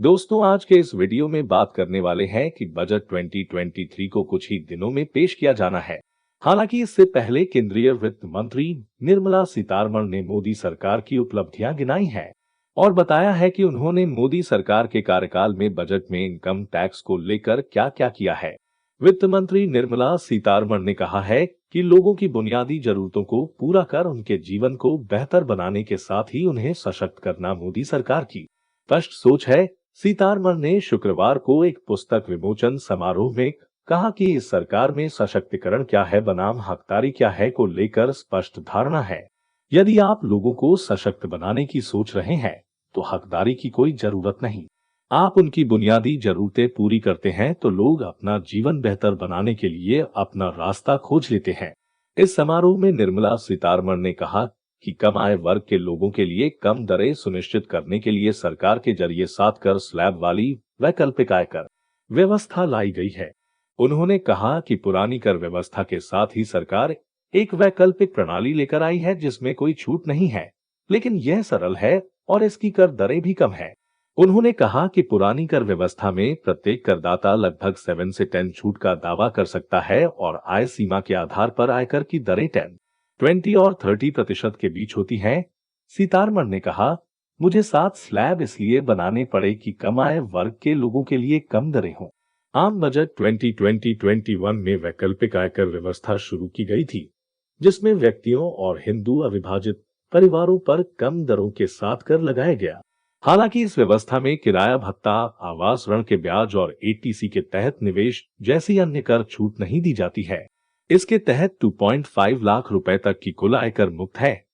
दोस्तों, आज के इस वीडियो में बात करने वाले हैं कि बजट 2023 को कुछ ही दिनों में पेश किया जाना है। हालांकि इससे पहले केंद्रीय वित्त मंत्री निर्मला सीतारमण ने मोदी सरकार की उपलब्धियां गिनाई हैं और बताया है कि उन्होंने मोदी सरकार के कार्यकाल में बजट में इनकम टैक्स को लेकर क्या-क्या किया है। वित्त मंत्री निर्मला सीतारमण ने कहा है कि लोगों की बुनियादी जरूरतों को पूरा कर उनके जीवन को बेहतर बनाने के साथ ही उन्हें सशक्त करना मोदी सरकार की स्पष्ट सोच है। सीतारमण ने शुक्रवार को एक पुस्तक विमोचन समारोह में कहा कि इस सरकार में सशक्तिकरण क्या है बनाम हकदारी क्या है को लेकर स्पष्ट धारणा है। यदि आप लोगों को सशक्त बनाने की सोच रहे हैं तो हकदारी की कोई जरूरत नहीं। आप उनकी बुनियादी जरूरतें पूरी करते हैं तो लोग अपना जीवन बेहतर बनाने के लिए अपना रास्ता खोज लेते हैं। इस समारोह में निर्मला सीतारमण ने कहा कि कम आय वर्ग के लोगों के लिए कम दरें सुनिश्चित करने के लिए सरकार के जरिए 7 कर स्लैब वाली वैकल्पिक आयकर व्यवस्था लाई गई है। उन्होंने कहा कि पुरानी कर व्यवस्था के साथ ही सरकार एक वैकल्पिक प्रणाली लेकर आई है जिसमें कोई छूट नहीं है, लेकिन यह सरल है और इसकी कर दरें भी कम है। उन्होंने कहा कि पुरानी कर व्यवस्था में प्रत्येक करदाता लगभग 7 से 10 छूट का दावा कर सकता है और आय सीमा के आधार पर आयकर की दरें 10, 20 और 30% के बीच होती हैं। सीतारमण ने कहा, मुझे 7 स्लैब इसलिए बनाने पड़े कि कम आय वर्ग के लोगों के लिए कम दरें हों। आम बजट 2020-21 में वैकल्पिक आयकर व्यवस्था शुरू की गई थी, जिसमें व्यक्तियों और हिंदू अविभाजित परिवारों पर कम दरों के साथ कर लगाया गया। हालांकि इस व्यवस्था में किराया भत्ता, आवास ऋण के ब्याज और एटीसी के तहत निवेश जैसी अन्य कर छूट नहीं दी जाती है। इसके तहत 2.5 लाख रुपए तक की कुल आयकर मुक्त है।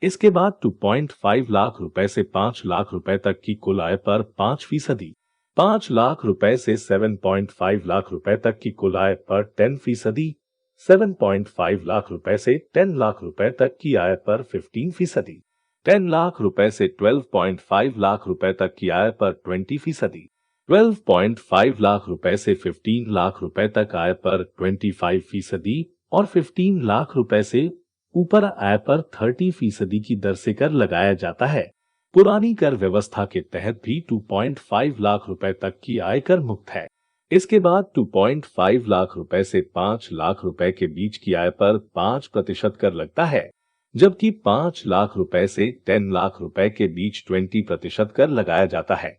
इसके बाद 2.5 लाख रुपए से 5 लाख रुपए तक की कुल आय पर 5%, 5 लाख रुपए से 7.5 लाख रुपए तक की कुल आय पर 10%, 7.5 लाख रुपए से 10 लाख रुपए तक की आय पर 15%, 10 लाख रुपए से 12.5 लाख रुपए तक की आय पर 20%, 12.5 लाख रुपए से 15 लाख रुपए तक आय पर 25% और 15 लाख रुपए से ऊपर आय पर 30% की दर से कर लगाया जाता है। पुरानी कर व्यवस्था के तहत भी 2.5 लाख रुपए तक की आय कर मुक्त है। इसके बाद 2.5 लाख रुपए से 5 लाख रुपए के बीच की आय पर 5% कर लगता है, जबकि 5 लाख रुपए से 10 लाख रुपए के बीच 20% कर लगाया जाता है।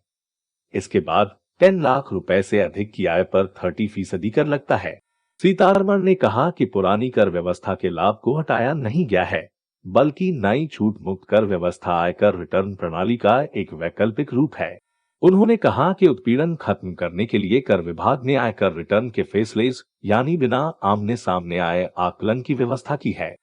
इसके बाद 10 लाख रुपए से अधिक की आय पर 30% कर लगता है। सीतारमण ने कहा कि पुरानी कर व्यवस्था के लाभ को हटाया नहीं गया है, बल्कि नई छूट मुक्त कर व्यवस्था आयकर रिटर्न प्रणाली का एक वैकल्पिक रूप है। उन्होंने कहा कि उत्पीड़न खत्म करने के लिए कर विभाग ने आयकर रिटर्न के फेसलेस यानी बिना आमने सामने आए आकलन की व्यवस्था की है।